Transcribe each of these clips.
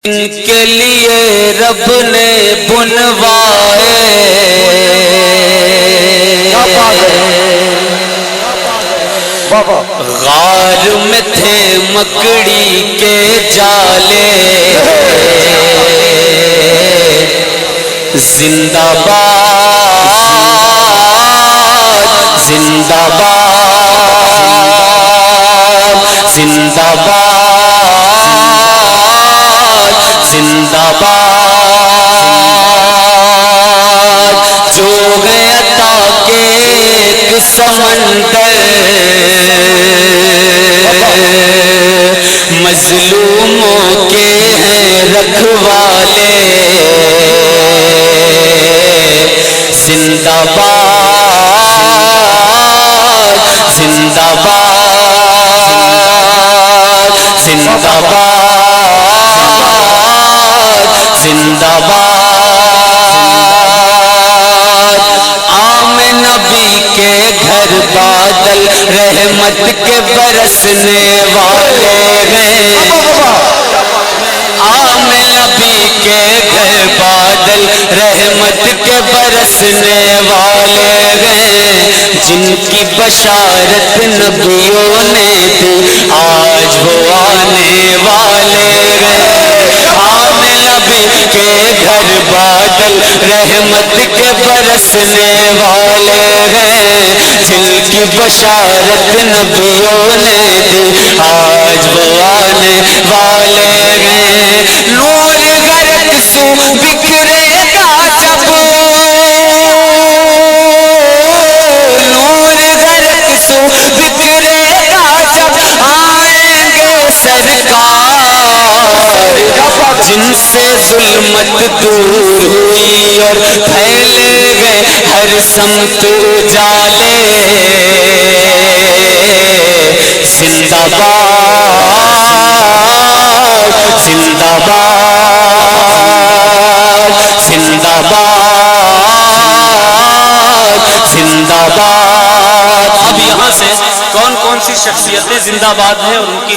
جن کے لیے رب نے بنوائے غار میں تھے مکڑی کے جالے زندہ باد زندہ باد زندہ باد زندہ باد جو گئے عطا کے ایک سمندر مظلوموں کے ہیں رکھوالے زندہ باد زندہ باد زندہ باد زندہ باد عام نبی کے گھر بادل رحمت کے برسنے والے ہیں عام نبی کے گھر بادل رحمت کے برسنے والے ہیں جن کی بشارت نبیوں نے دی آج وہ آنے والے ہیں عام نبی کے گھر بادل رحمت کے برسنے والے ہیں جن کی بشارت نبیوں نے دی آج وہ آنے والے ہیں نور غرق سو بکھرے گا جب نور غرق سو بکھرے گا جب آئیں گے سرکار جن سے ظلمت دور ہوئی اور پھیلے گئے ہر سمت اجالے زندہ باد زندہ باد زندہ باد زندہ باد اب یہاں سے کون کون سی شخصیتیں زندہ باد ہیں اور ان کی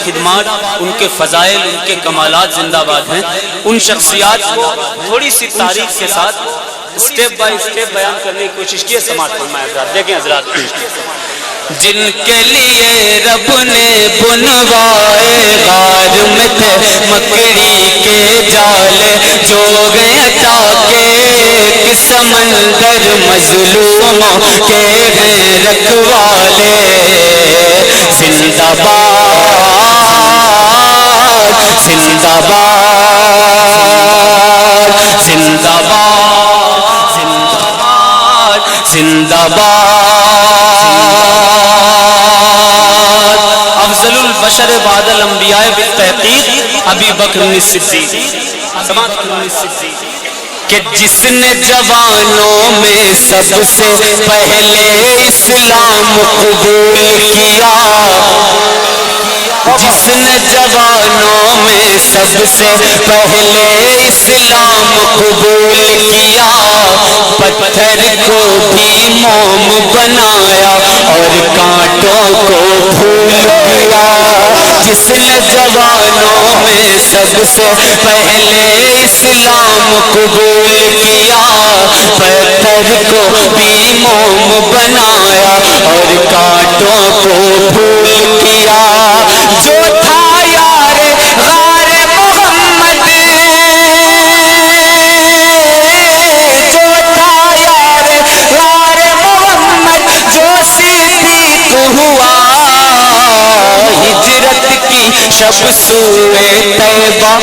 خدمات ان کے فضائل ان کے کمالات زندہ باد ہیں ان شخصیات کو تھوڑی سی تاریخ کے ساتھ اسٹیپ بائی اسٹیپ بیان کرنے کی کوشش کی ہے سماعت فرمائیں حضرات دیکھیں حضرات جن کے لیے رب نے بنوائے غار میں تھے مکڑی کے جالے جو گئے عطا کے ایک سمندر مظلوموں کے ہیں رکھوالے زندہ باد زندہ باد زندہ باد زندہ باد زندہ باد افضل البشر بعد الانبیاء بالتحقیق ابی بکر الصدیق کہ جس نے جوانوں میں سب سے پہلے اسلام قبول کیا جس نے جوانوں میں سب سے پہلے اسلام قبول کیا پتھر کو بھی موم بنایا اور کانٹوں کو پھول کیا جس نے جوانوں میں سب سے پہلے اسلام قبول کیا پتھر کو بھی موم بنایا اور کانٹوں کو پھول کیا جو تھا یار غار محمد جو تھا یار غار محمد جو صدیق ہوا ہجرت کی شب سوئے طیبہ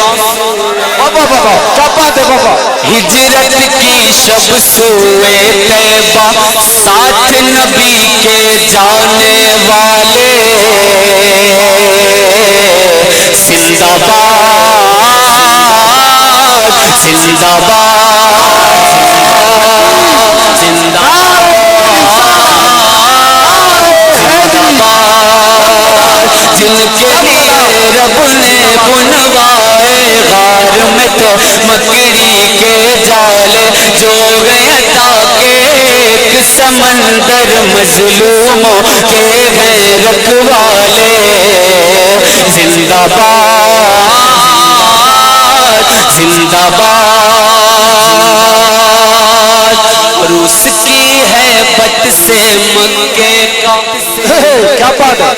ہجرت کی شب سوئے طیبہ ساتھ نبی کے جانے والے زندہ باد زندہ باد زندہ جن کے لیے رب نے بنوائے غار میں تو مکڑی کے جالے جو گئے عطا کے ایک سمندر مظلوموں کے ہیں رکھوالے زندہ باد زندہ باد، اور اس کی ہے بت سے مکے کا. کیا بات ہے.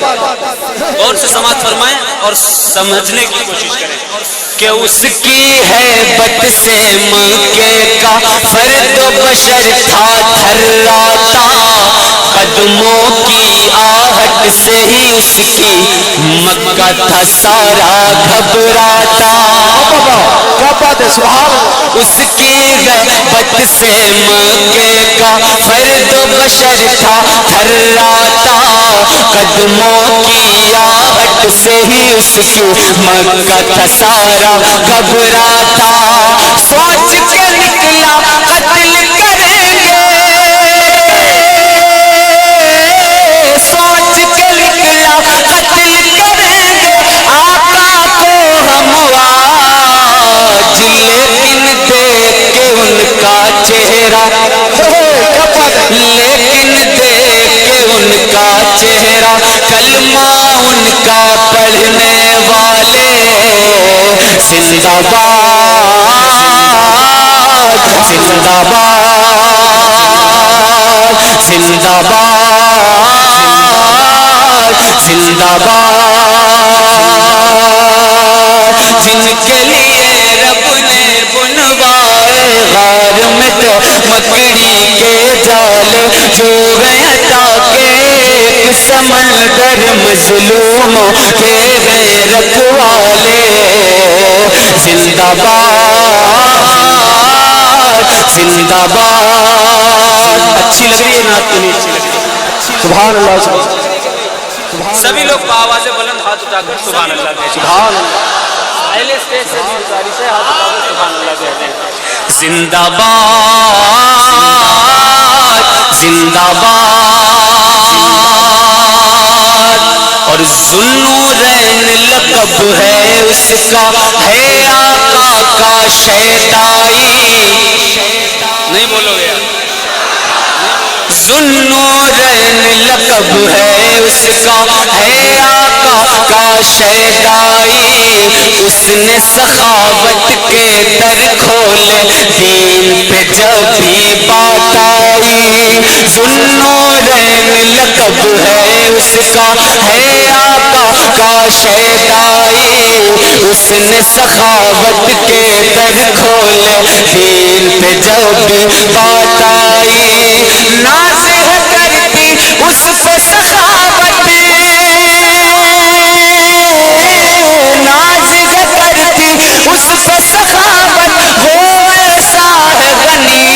اور سے سماعت فرمائیں اور سمجھنے کی کوشش کریں کہ اس کی ہے بت سے مکے کا فرد و بشر تھا تھراتا، قدموں کی آہٹ سے ہی اس کی مکہ تھا سارا گھبراتا. کیا بات ہے. سبحان اللہ. اس کی غیبت سے مکے کا فرد و بشر تھا تھراتا، قدموں کی آہٹ سے ہی اس کی مکہ تھا سارا گھبراتا. سوچ کے نکلا قتل کریں گے، سوچ کے نکلا قتل کریں گے آقا کو ہم آج، لیکن دیکھ کے ان کا چہرہ، لیکن دیکھ کے ان کا چہرہ کلمہ ان کا پڑھنے والے زندہ باد، زندہ باد، زندہ باد، زندہ باد. جن کے لیے رب نے بنوائے غار میں تو مکڑی کے جال، جو گئے تاکہ ایک سمندر مظلوموں کے غیرت والے زندہ باد، زندہ باد. اچھی لگ رہی ہے نعت تو نہیں اچھی لگ رہی؟ سبحان اللہ. سبھی لوگ آواز بلند ہاتھ اٹھا کر سبحان اللہ کہتے ہیں. سبحان اللہ. پہلے اسٹیج سے بھی گزارش ہے ہاتھ اٹھا کر سبحان اللہ کہتے ہیں. زندہ باد، زندہ باد. اور ذوالنورین لقب ہے اس کا، ہے آقا کا شیدائی. نہیں بولو گے؟ ذوالنورین لقب ہے اس کا، ہے آقا کا شیدائی. اس نے سخاوت کے در کھولے دین پہ جب بھی بات آئی. ذوالنورین لقب ہے اس کا، ہے آقا کا شیدائی. اس نے سخاوت کے در کھولے دین پہ جب بھی بات آئی. ناز کرتی اس پہ سخاوت، ناز کرتی اس پہ سخاوت، وہ ایسا ہے غنی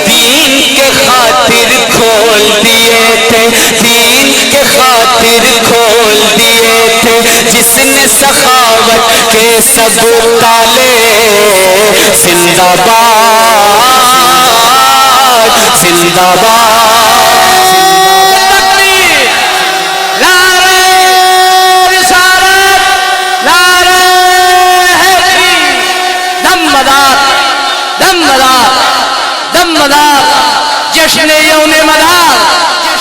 دین کے خاطر کھول دیے تھے، دین کے خاطر کھول دیے تھے. جس نے سخاوت کے سب تالے زندہ باد، زندہ باد. نعرہ رسالت، نعرہ حیدری. دمدار دمدار دمدار جشن یوم مدار،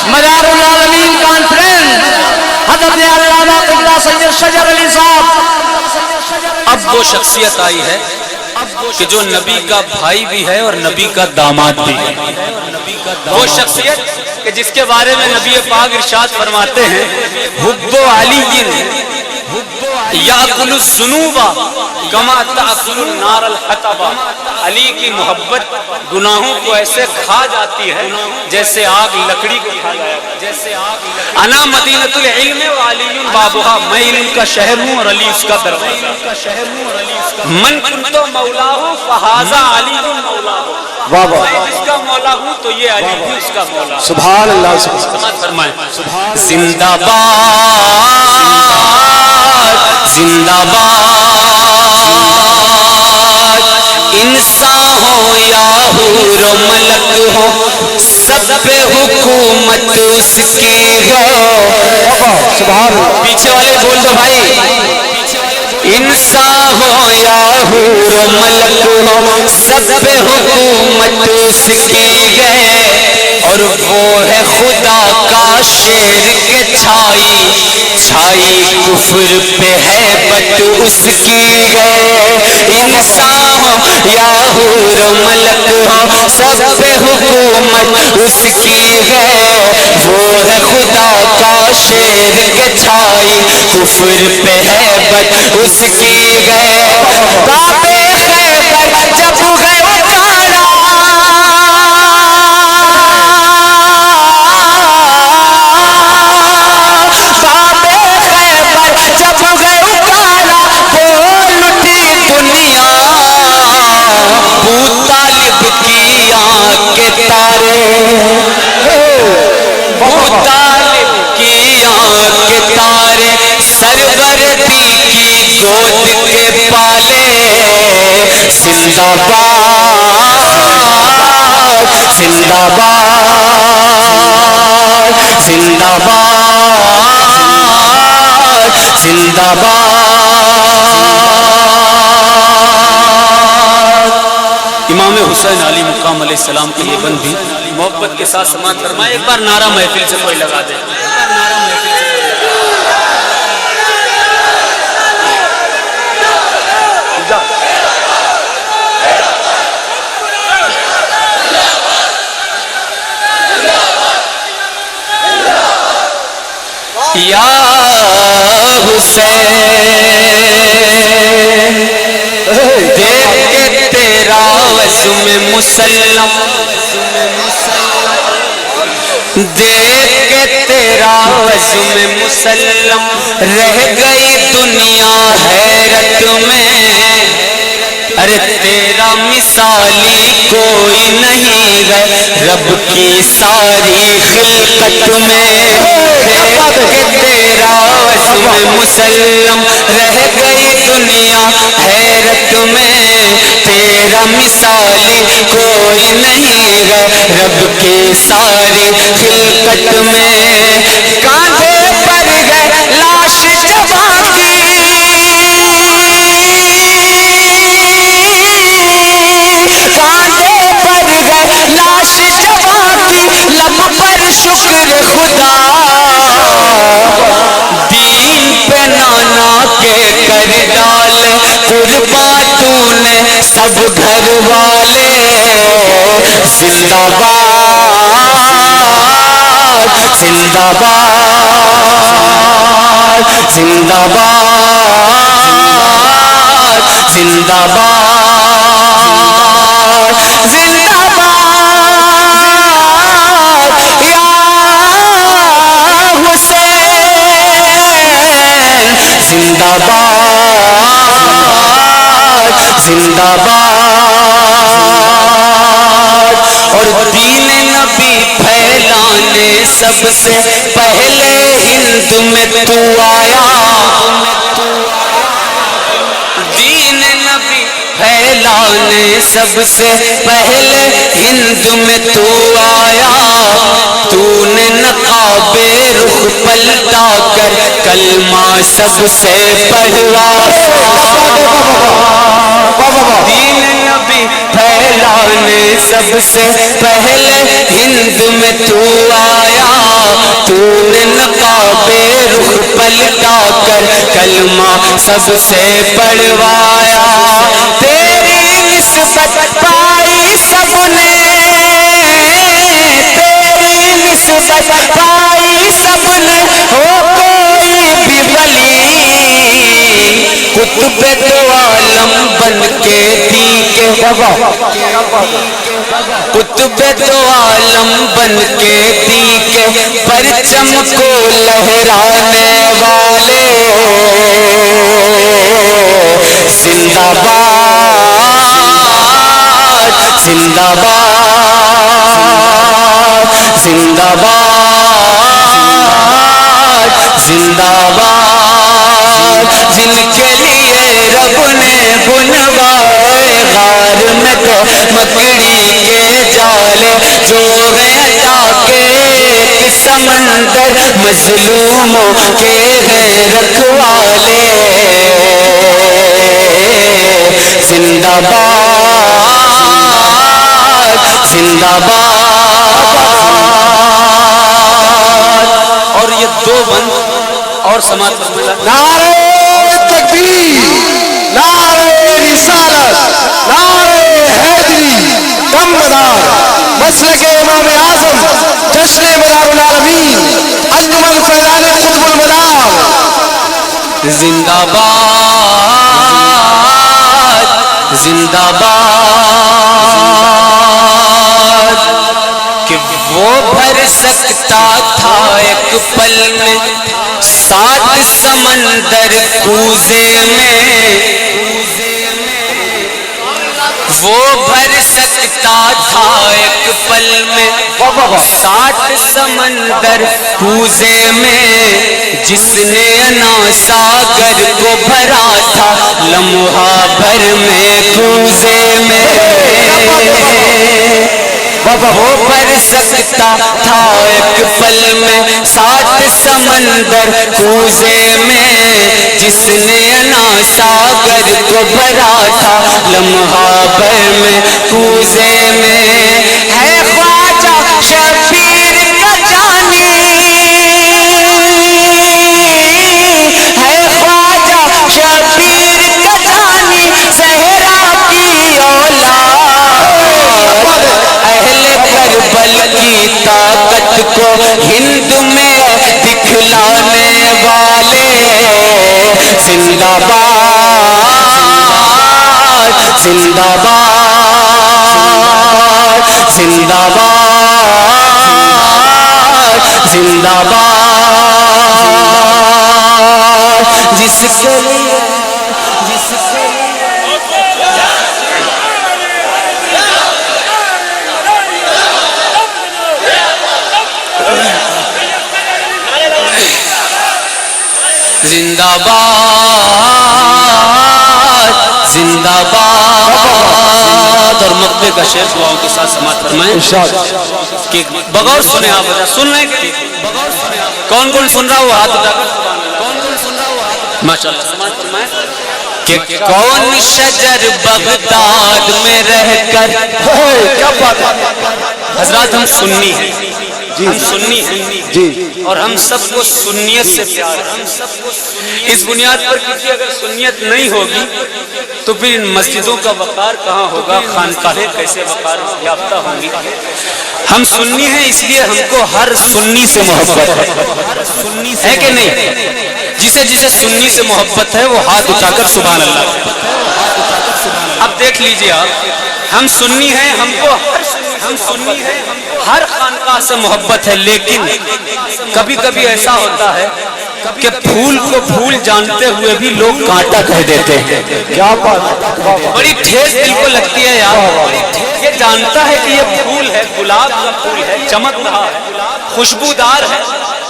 مدار العالمین کانفرنس، حضرت علامہ قبلہ سید شجر علی صاحب. اب وہ شخصیت آئی ہے کہ جو نبی کا بھائی بھی ہے اور نبی کا داماد بھی ہے. وہ شخصیت کہ جس کے بارے میں نبی پاک ارشاد فرماتے ہیں حب علی یاکل الذنوب کما تاکل النار الحطب. علی کی محبت گناہوں کو ایسے کھا جاتی ہے جیسے آگ لکڑی کو کھا جاتی ہے. انا مدینۃ العلم وعلی بابها، میں علم کا شہر ہوں اور علی اس کا دروازہ. من کنت مولاہ فہذا علی مولاہ، واہ واہ. میں جس کا مولا ہوں تو یہ علی بھی اس کا مولا. سبحان اللہ. سماعت فرمائیں. زندہ باد، زندہ باد. انسان ہو یا حور و ملک ہو، سب پہ حکومت اس کی ہو. سبحان اللہ. پیچھے والے بول دو بھائی. انسان ہو یا حور و ملک ہو، سب پہ حکومت اس کی ہے. اور وہ ہے خدا کا شیر کے چھائی، چھائی کفر پہ ہے بت اس کی ہے. انسان ہو یا حور و ملک ہو، سب پہ حکومت اس کی ہے، وہ ہے خدا کا شیر کے چھائی، کفر پہ ہے بت اس کی ہے، باب خیبر جب گئے اکاڑا، سرور دی کی گود کے پالے، زندہ باد زندہ باد زندہ باد زندہ باد۔ امام حسین علی مقام علیہ السلام کے یہ بند بھی محبت کے ساتھ سماعت فرمائے، ایک بار نعرہ محفل سے کوئی لگا دے۔ یا حسین دیکھ کے تیرا وزم مسلم، دیکھ کے تیرا وزم مسلم، رہ گئی دنیا حیرت میں، ارے تیرا مثالی کوئی نہیں ہے رب کی ساری خلقت میں، دیکھ کے تیرا وزم مسلم، رہ گئی دنیا حیرت میں، تیرا مثالی کوئی نہیں ہے رب کی ساری خلقت میں، کاندھے پر ہے لاش جواں کی، لاش جواں کی، لب پر شکر خدا، دین پہ نانا کے کر ڈالے قربان تو نے سب گھر والے، زندہ باد زندہ باد زندہ باد زندہ باد زندہ باد یا حسین، زندہ باد زندہ باد۔ اور دین نبی پھیلانے سب سے پہلے ہند میں تو آیا، دین نبی پھیلانے سب سے پہلے ہند میں تو آیا، تو نے نقاب رخ پلٹا کر کلمہ سب سے پڑھوایا، دین نبی پھیلانے سب سے پہلے ہند میں تو آیا، تو نے نقاب رخ پلٹا کر کلمہ سب سے پڑھوایا، تیری نسبت پائی سب نے، تیری نسبت پائی سب نے، ہو کوئی بھی ولی، قطب دو عالم بن کے دیکھے، قطب دو عالم بن کے دیکھے، پرچم کو لہرانے والے، زندہ باد زندہ باد زندہ باد زندہ باد، جن کے لیے رب نے بنوائے غار میں تو مکڑی کے جالے، جو ہیں ڈاکے سمندر مظلوموں کے ہیں رکھوالے، زندہ باد زندہ باد۔ اور یہ دو بند اور سماعت فرمائے، نعرہ تکبیر، نعرہ رسالہ، زندہ باد زندہ باد کہ وہ بھر سکتا تھا ایک پل میں 7 سمندر کوزے میں وہ بھر سکتا تھا ایک پل میں 7 سمندر کوزے میں جس نے انا ساگر کو بھرا تھا لمحہ بھر میں کوزے میں وہ بھر سکتا تھا ایک پل میں 7 سمندر کوزے میں جس نے انا ساگر کو بھرا تھا لمحہ بھر میں کوزے میں ہے خواجہ شبیر کا جانی ہے خواجہ شبیر کا جانی زہرا کی اولاد اہل کربل کی طاقت کو ہند میں دکھلانے والے زندہ باد زندہ باد زندہ باد زندہ باد جس کے لیے زندہ باد زندہ باد اور مقبے کا شیخ دعاؤں کے ساتھ سماعت فرمائیں کہ بغور سنے آپ سن رہے ہیں کون کون سن رہا ہو ہاتھ اٹھا کر کون کون سن رہا ہو ماشاءاللہ سماعت فرمائیں کہ کون شجر بغداد میں رہ کر کیا بات ہے حضرات ہم سنی ہیں ہم سنی ہیں جی اور ہم سب کو سنیت سے پیار ہے اس بنیاد پر کسی اگر سنیت نہیں ہوگی تو پھر ان مسجدوں کا وقار کہاں ہوگا خانقاہیں کیسے وقار یافتہ ہوں گی ہم سنی ہیں اس لیے ہم کو ہر سنی سے محبت ہے کہ نہیں جسے جسے سنی سے محبت ہے وہ ہاتھ اٹھا کر سبحان اللہ اب دیکھ لیجئے آپ ہم سنی ہیں ہم کو ہر خانقاہ سے محبت ہے لیکن کبھی کبھی ایسا ہوتا ہے کہ پھول کو پھول جانتے ہوئے بھی لوگ کانٹا کہہ دیتے ہیں کیا بات بڑی ٹھیس دل کو لگتی ہے یار یہ جانتا ہے کہ یہ پھول ہے گلاب کا پھول ہے چمک رہا ہے خوشبودار ہے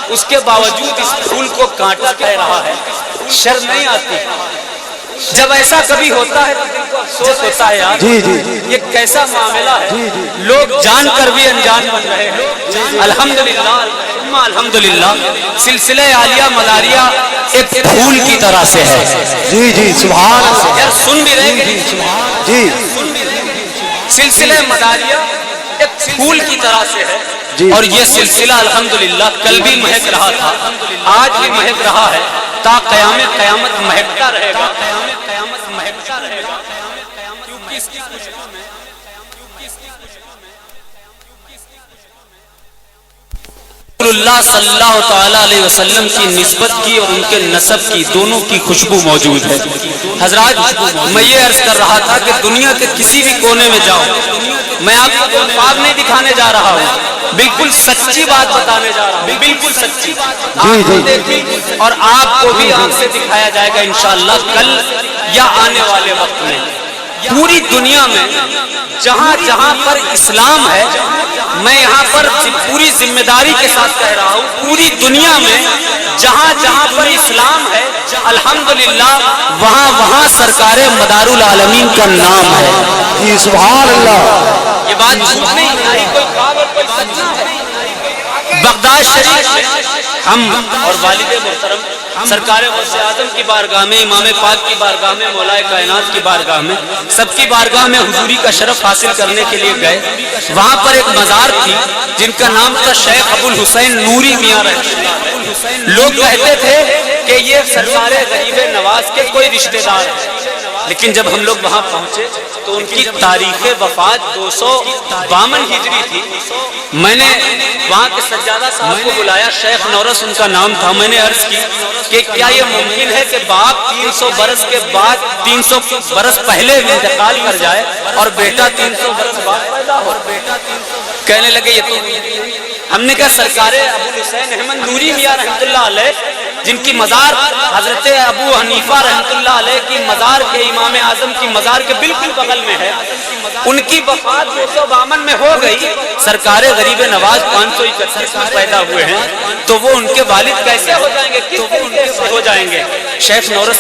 اس کے باوجود اس پھول کو کانٹا کہہ رہا ہے شرم نہیں آتی جب ایسا کبھی ہوتا ہے تو دل کو افسوس ہوتا ہے یار یہ کیسا معاملہ ہے لوگ جان کر بھی انجان بن رہے ہیں الحمدللہ الحمدللہ سلسلہ عالیہ مداریہ ایک پھول کی طرح سے ہے جی جی سبحان اللہ یار سن بھی رہے ہیں جی سلسلہ مداریہ ایک پھول کی طرح سے ہے اور یہ سلسلہ الحمدللہ کل بھی مہک رہا تھا آج بھی مہک رہا ہے تا قیامت مہکتا رہے گا کیونکہ اس کی خوشبو میں رسول اللہ صلی اللہ تعالیٰ علیہ وسلم کی نسبت کی اور ان کے نسب کی دونوں کی خوشبو موجود ہے حضرات میں یہ عرض کر رہا تھا کہ دنیا کے کسی بھی کونے میں جاؤ میں آپ کو خواب نہیں دکھانے جا رہا ہوں بالکل سچی بات بتانے جا رہا ہوں بالکل سچی آپ کو دیکھیں اور آپ کو بھی آنکھ سے دکھایا جائے گا انشاءاللہ کل یا آنے والے وقت میں پوری دنیا میں جہاں جہاں پر اسلام ہے میں یہاں پر پوری ذمہ داری کے ساتھ کہہ رہا ہوں پوری دنیا میں جہاں جہاں پر اسلام ہے الحمدللہ وہاں وہاں سرکار مدار العالمین کا نام ہے جی سبحان اللہ یہ بات جھوٹ نہیں ہے کوئی خواب اور کوئی سچ نہ ہے بغداد شریف ہم اور والد محترم سرکار غوث اعظم کی بارگاہ میں امام پاک کی بارگاہ میں مولا کائنات کی بارگاہ میں سب کی بارگاہ میں حضوری کا شرف حاصل کرنے کے لیے گئے وہاں پر ایک مزار تھی جن کا نام تھا شیخ ابو الحسین نوری میاں رحمۃ اللہ لوگ کہتے تھے کہ یہ سرکار غریب نواز کے کوئی رشتہ دار ہے لیکن جب ہم لوگ وہاں پہنچے تو ان کی تاریخ وفات 252 ہجری تھی۔ میں نے وہاں کے سجادہ صاحب کو بلایا، شیخ نورس ان کا نام تھا۔ میں نے عرض کی کہ کیا یہ ممکن ہے کہ باپ 300 برس کے بعد 300 برس پہلے انتقال کر جائے اور بیٹا 300 برس بعد پیدا ہو؟ کہنے لگے یہ تو ہم نے کہا سرکار ابو الحسین احمد نوری میاں رحمۃ اللہ علیہ، جن کی مزار حضرت ابو حنیفہ رحمۃ اللہ علیہ کی مزار کے امام اعظم کی مزار کے بالکل بغل میں ہے، ان کی وفات 252 میں ہو گئی، سرکار غریب نواز 531 میں پیدا ہوئے ہیں، تو وہ ان کے والد کیسے ہو جائیں گے، کس طریقے سے ہو جائیں گے؟ شیخ نورس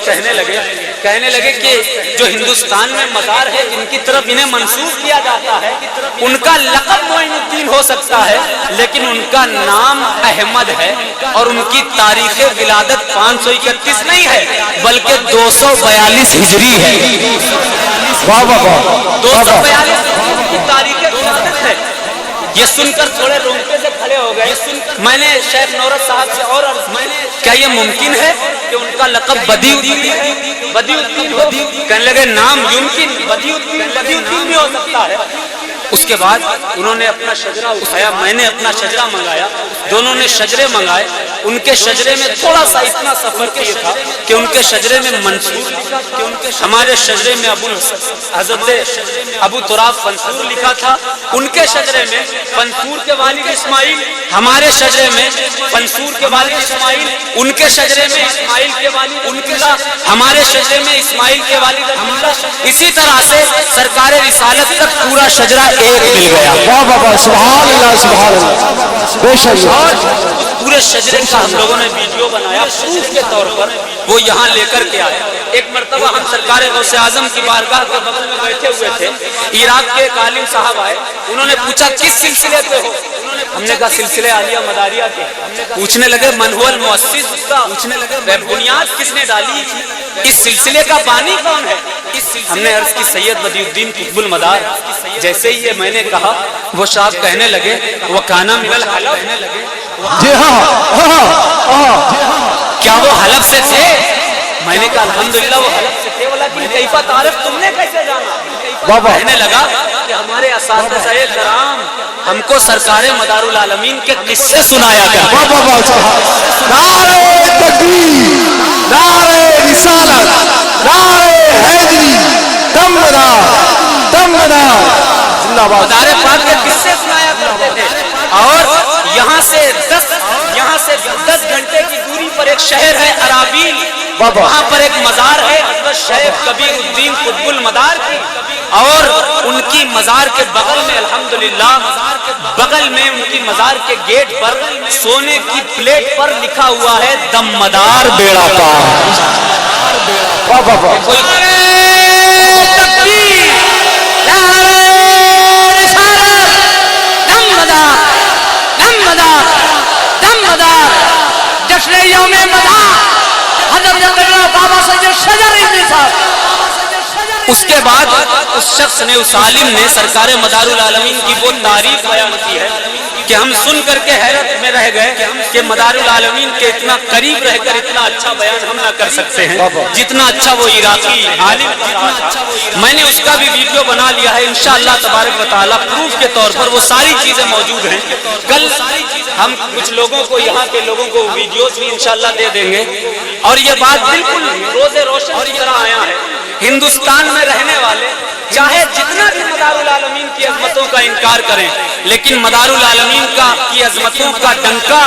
کہنے لگے کہ جو ہندوستان میں مزار ہے جن کی طرف انہیں منسوب کیا جاتا ہے، ان کا لقب معین الدین ہو سکتا ہے لیکن ان کا نام احمد ہے، اور ان کی تاریخ ولادت 531 نہیں ہے بلکہ 242 ہجری ہے۔ 242 کی تاریخ ولادت ہے۔ یہ سن کر تھوڑے رونگٹے سے کھڑے ہو گئے۔ میں نے شیخ نورس صاحب سے اور کیا یہ ممکن ہے کہ ان کا لقب بدیع الدین ہو؟ کہنے لگے نام یمکن بدیع الدین بھی ہو سکتا ہے۔ اس کے بعد انہوں نے اپنا شجرہ اٹھایا، میں نے اپنا شجرہ منگایا، دونوں نے شجرے منگائے۔ ان کے شجرے میں تھوڑا سا اتنا سفر کیا تھا کہ ان کے شجرے میں منصور لکھا تھا، ہمارے شجرے میں حضرت ابو تراب فنسور لکھا تھا، ان کے شجرے میں فنسور کے والد اسماعیل، ہمارے شجرے میں فنسور کے والد اسماعیل، ان کے شجرے میں اسماعیل کے والد عبداللہ، ہمارے شجرے میں اسماعیل کے والد عبداللہ۔ اسی طرح سے سرکار رسالت تک پورا شجرہ ایک مل گیا۔ سبحان اللہ سبحان اللہ، بے شک۔ پورے شجرے کا ہم لوگوں نے ویڈیو بنایا پروف کے طور پر، وہ یہاں لے کر کے آئے۔ ایک مرتبہ ہم سرکار غوث اعظم کی بارگاہ کے بغل میں بیٹھے ہوئے تھے، عراق کے ایک عالم صاحب آئے، انہوں نے پوچھا کس سلسلے پہ ہو؟ ہم نے کہا سلسلے عالیہ مداریہ کے۔ پوچھنے لگے من هو المؤسس، پوچھنے لگے بنیاد کس نے ڈالی، اس سلسلے کا بانی کون ہے؟ ہم نے عرض کی سید بدیع الدین قطب المدار۔ جیسے ہی یہ میں نے کہا وہ صاحب کہنے لگے وَكَانَ مِنَ الْحَلَفِ، جی ہاں، کیا وہ حلف سے تھے؟ میں نے کہا الحمدللہ وہ حلف سے تھے، ولیکن کیف تعرف، تم نے کیسے جانا؟ کہنے لگا کہ ہمارے اساتذہ کرام ہم کو سرکار مدار العالمین کے قصے سنایا کرتے۔ نعرہ تکبیر، نعرہ رسالت، نعرہ حیدری، دمدار دمدار، زندہ باد۔ مدار پاک کے قصے سنایا کرتے تھے۔ اور یہاں سے 10 گھنٹے کی دوری پر ایک شہر ہے ارابیل، وہاں پر ایک مزار ہے حضرت شیخ کبیر الدین قطب المدار کی، اور ان کی مزار کے بغل میں الحمدللہ بغل میں ان کی مزار کے گیٹ پر سونے کی پلیٹ پر لکھا ہوا ہے دمدار بیڑا پار۔ اس کے بعد اس شخص نے، اس عالم نے سرکار مدار العالمین کی وہ تعریف بیان کی ہے کہ ہم سن کر کے حیرت میں رہ گئے کہ مدار العالمین کے اتنا قریب رہ کر اتنا اچھا بیان ہم نہ کر سکتے ہیں جتنا اچھا وہ عراقی عالم کر رہا تھا۔ میں نے اس کا بھی ویڈیو بنا لیا ہے، انشاءاللہ تبارک و تعالی پروف کے طور پر وہ ساری چیزیں موجود ہیں۔ کل ہم کچھ لوگوں کو، یہاں کے لوگوں کو ویڈیوز بھی انشاءاللہ دے دیں گے، اور یہ بات بالکل روز روشن کی طرح آیا ہے۔ ہندوستان میں رہنے والے چاہے جتنا بھی مدار العالمین کی عظمتوں کا انکار کریں، لیکن مدار العالمین کی عظمتوں کا ڈنکا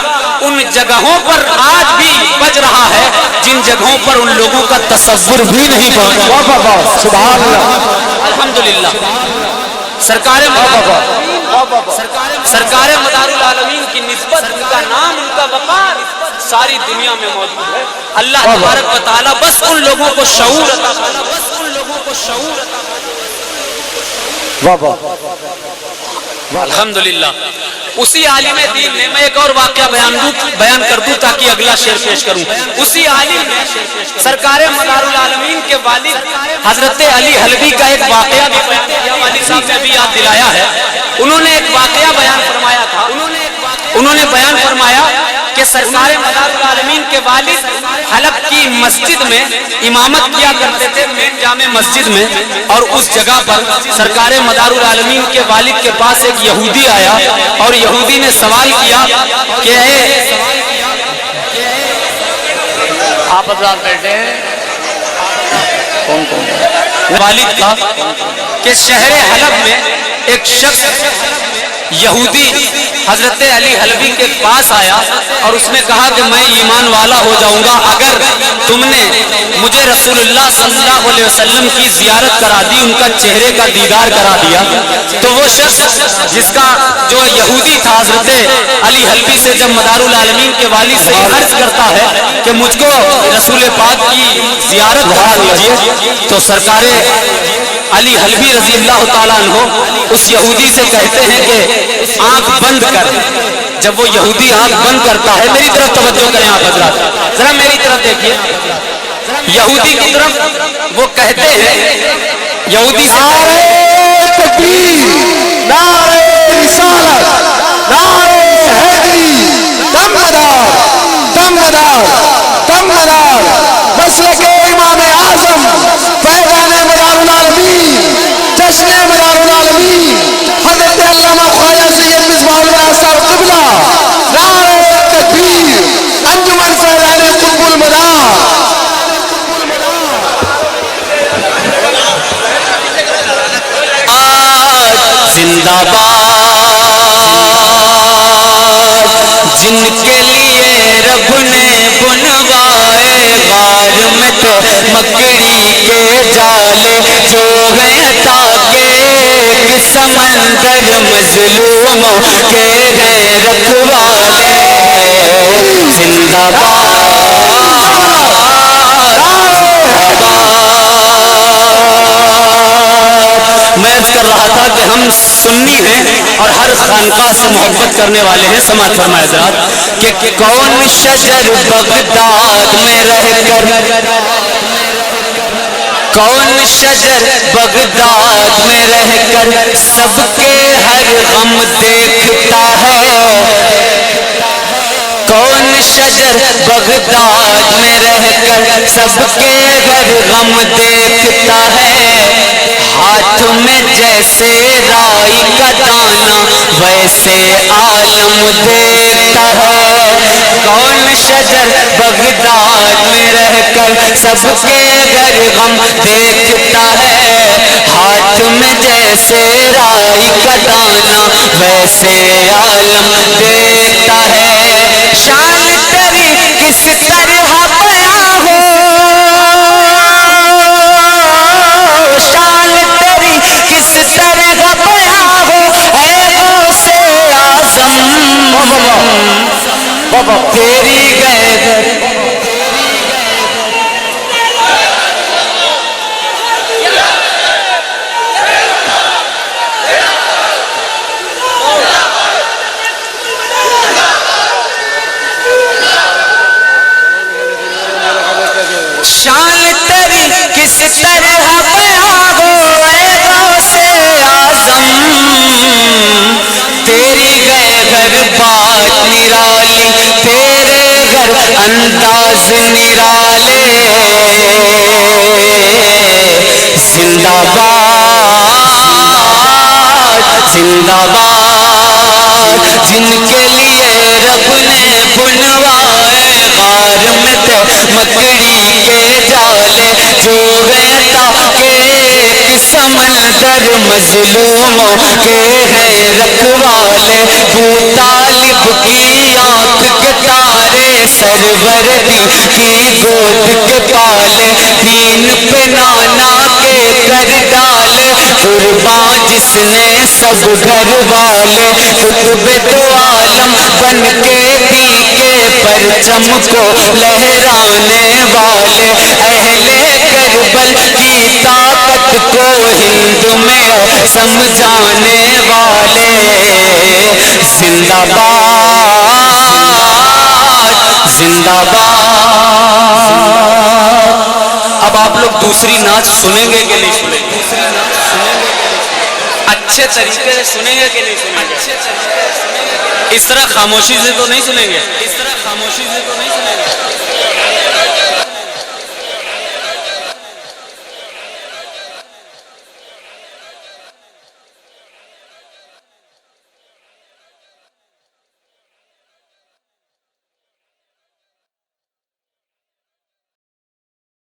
ان جگہوں پر آج بھی بج رہا ہے جن جگہوں پر ان لوگوں کا تصور بھی نہیں پہنچا۔ سبحان اللہ، الحمدللہ۔ سرکار مدار العالمین کی نسبت، ان کا نام، ان کا وقار ساری دنیا میں موجود ہے۔ اللہ تبارک و تعالی بس ان لوگوں کو شعور عطا الحمدللہ۔ اسی عالم دین نے، میں ایک اور واقعہ بیان کر دوں تاکہ اگلا شعر پیش کروں۔ اسی عالم نے سرکار مدار العالمین کے والد حضرت علی حلبی کا ایک واقعہ بھی بیان کیا، والد صاحب نے بھی یاد دلایا ہے۔ انہوں نے ایک واقعہ بیان فرمایا تھا، انہوں نے بیان فرمایا کہ سرکار مدار العالمین کے والد حلب کی مسجد میں امامت کیا کرتے تھے، مین جامع مسجد میں، اور اس جگہ پر سرکار مدار العالمین کے والد کے پاس ایک یہودی آیا اور یہودی نے سوال کیا کہ آپ حضرات بیٹھے ہیں کون والد کا کہ شہر حلب میں ایک شخص یہودی حضرت علی حلبی کے پاس آیا اور اس نے کہا کہ میں ایمان والا ہو جاؤں گا اگر تم نے مجھے رسول اللہ صلی اللہ علیہ وسلم کی زیارت کرا دی، ان کا چہرے کا دیدار کرا دیا۔ تو وہ شخص جس کا جو یہودی تھا حضرت علی حلبی سے جب مدار العالمین کے والد سے عرض کرتا ہے کہ مجھ کو رسول پاک کی زیارت کرا دیجیے، تو سرکار علی حلبی رضی اللہ تعالیٰ عنہ اس یہودی سے کہتے ہیں کہ آنکھ بند کر۔ جب وہ یہودی آنکھ بند کرتا ہے، میری طرف توجہ کریں آپ حضرات، ذرا میری طرف دیکھیے، یہودی کی طرف وہ کہتے ہیں، یہودی سے نعرہ تکبیر، نعرہ رسالت، نعرہ حیدری، دم مدار مسلک امام اعظم فیضان مدار العالمین، جشن مدار العالمین، حضرت علامہ خواجہ سید مصباح اللہ صاحب قبلہ، نعرہ تکبیر، انجمن فیضان قطب المدار۔ زندہ باد جن کے لیے رب نے بنوائے غار میں تو مکڑی کے جالے جو ہیں تاکہ سمندر مظلوموں کے ہیں رکھوالے۔ زندہ میں عرض کر رہا تھا کہ ہم سنی ہیں اور ہر خانقاہ سے محبت کرنے والے ہیں۔ سماعت فرمائے حضرات کہ کون شجر بغداد میں رہ کر، کون شجر بغداد میں رہ کر سب کے ہر غم دیکھتا ہے، کون شجر بغداد میں رہ کر سب کے ہر غم دیکھتا ہے، ہاتھ میں جیسے رائی کا دانہ ویسے عالم دیکھتا ہے، کون شجر بغداد میں رہ کر سب کے گھر غم دیکھتا ہے، ہاتھ میں جیسے رائی کا دانہ ویسے عالم دیکھتا ہے۔ شان تیری کس طرح بیاں ہو، شان تیری کس طرح بیاں ہو، اے غوث اعظم تیری غیبت۔ شان تیری کس طرح بیاں ہو، اے غوث اعظم تیری غیبت بات نرالی، تیرے گھر انداز نرالے۔ زندہ باد زندہ باد جن کے لیے رب نے بنوائے غار میں تو مکڑی کے جالے جو ہیں تاکہ سمندر مظلوموں کے ہیں رکھوالے۔ ابو طالب کی آنکھ کے تارے سروردی کی گود کے پالے، دین پہ نانا کے کر ڈالے قربان جس نے سب گھر والے، قطب دو عالم بن کے بھی کے پرچم کو لہرانے والے، اہل کربل کی طاقت کو ہند میں سمجھانے والے۔ زندہ باد زندہ باد۔ اب آپ لوگ دوسری نعت سنیں گے کہ نہیں سنیں گے؟ اچھے طریقے سے سنیں گے کہ نہیں سنیں گے؟ اس طرح خاموشی سے تو نہیں سنیں گے، اس طرح خاموشی سے تو نہیں سنیں گے۔